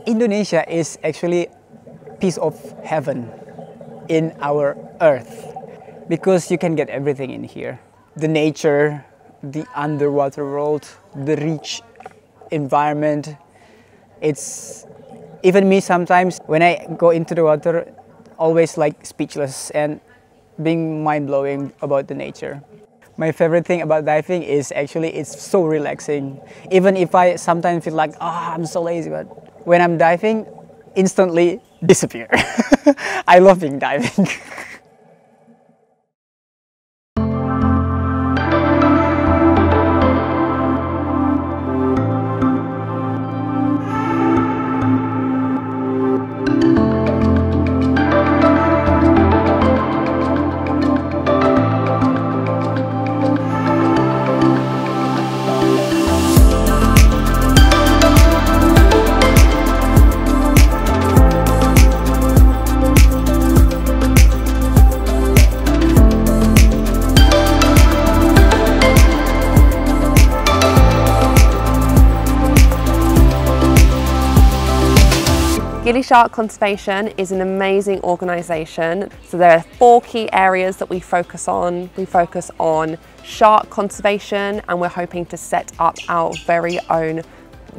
Indonesia is actually a piece of heaven in our earth because you can get everything in here. The nature, the underwater world, the rich environment. It's even me sometimes when I go into the water, always like speechless and being mind-blowing about the nature. My favorite thing about diving is actually it's so relaxing. Even if I sometimes feel like, I'm so lazy, but when I'm diving, instantly disappear. I love being diving. Gili Shark Conservation is an amazing organisation. So there are 4 key areas that we focus on. We focus on shark conservation, and we're hoping to set up our very own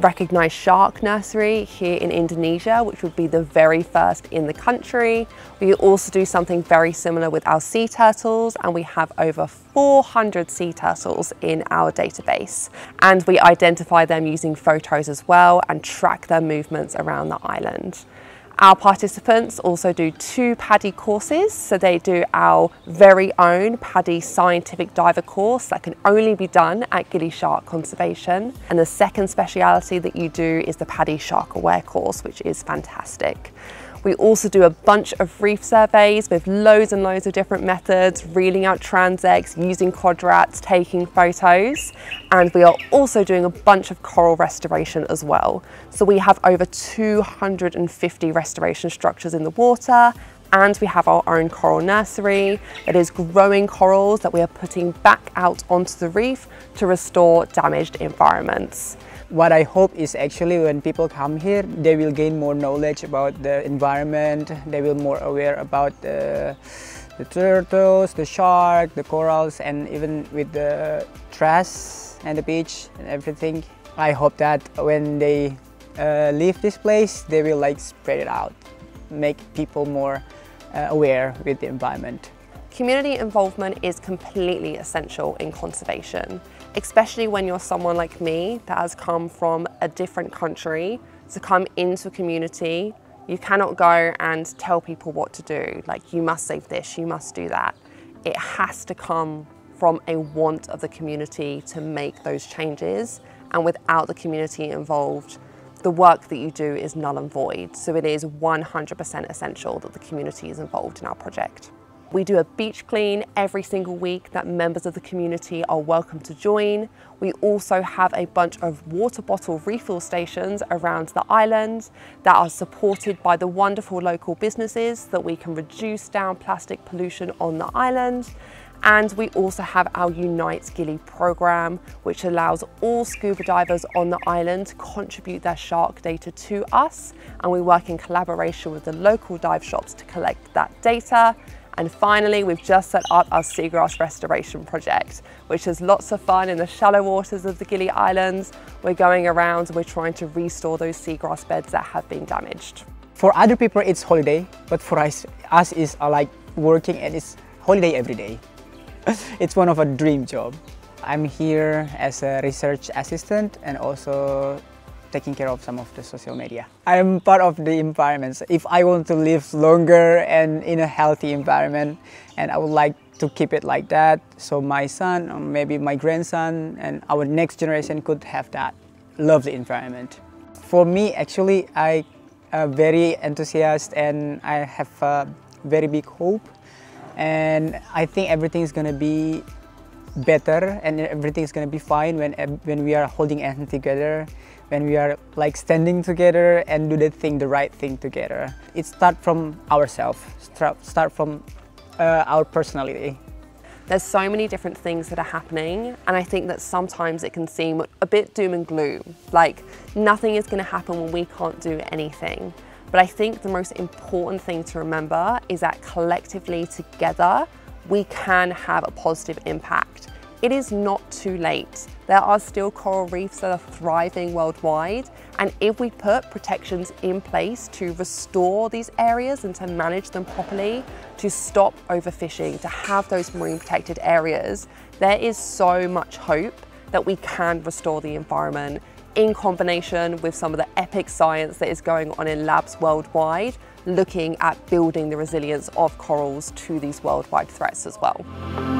recognised shark nursery here in Indonesia, which would be the very first in the country. We also do something very similar with our sea turtles, and we have over 400 sea turtles in our database. And we identify them using photos as well and track their movements around the island. Our participants also do 2 PADI courses, so they do our very own Padi Scientific Diver course that can only be done at Gili Shark Conservation. And the second speciality that you do is the Padi Shark Aware course, which is fantastic. We also do a bunch of reef surveys with loads and loads of different methods, reeling out transects, using quadrats, taking photos. And we are also doing a bunch of coral restoration as well. So we have over 250 restoration structures in the water, and we have our own coral nursery that is growing corals that we are putting back out onto the reef to restore damaged environments. What I hope is actually when people come here, they will gain more knowledge about the environment, they will be more aware about the turtles, the shark, the corals, and even with the trash and the beach and everything. I hope that when they leave this place, they will like spread it out, make people more aware with the environment. Community involvement is completely essential in conservation, especially when you're someone like me that has come from a different country to come into a community. You cannot go and tell people what to do, like you must save this, you must do that. It has to come from a want of the community to make those changes, and without the community involved, the work that you do is null and void. So it is 100% essential that the community is involved in our project. We do a beach clean every single week that members of the community are welcome to join. We also have a bunch of water bottle refill stations around the island that are supported by the wonderful local businesses that we can reduce down plastic pollution on the island. And we also have our Unite Gili program, which allows all scuba divers on the island to contribute their shark data to us. And we work in collaboration with the local dive shops to collect that data. And finally, we've just set up our seagrass restoration project, which is lots of fun in the shallow waters of the Gili Islands. We're going around and we're trying to restore those seagrass beds that have been damaged. For other people, it's holiday, but for us is like working, and it's holiday every day. It's one of a dream job. I'm here as a research assistant and also taking care of some of the social media. I'm part of the environment. If I want to live longer and in a healthy environment, and I would like to keep it like that, so my son or maybe my grandson and our next generation could have that lovely environment. For me, actually, I am very enthusiastic and I have a very big hope, and I think everything is gonna be better and everything is gonna be fine when we are holding hands together, when we are like standing together and do the right thing together. It starts from ourselves, start from our personality. There's so many different things that are happening, and I think that sometimes it can seem a bit doom and gloom, like nothing is going to happen when we can't do anything. But I think the most important thing to remember is that collectively together, we can have a positive impact. It is not too late. There are still coral reefs that are thriving worldwide, and if we put protections in place to restore these areas and to manage them properly, to stop overfishing, to have those marine protected areas, there is so much hope that we can restore the environment in combination with some of the epic science that is going on in labs worldwide, looking at building the resilience of corals to these worldwide threats as well.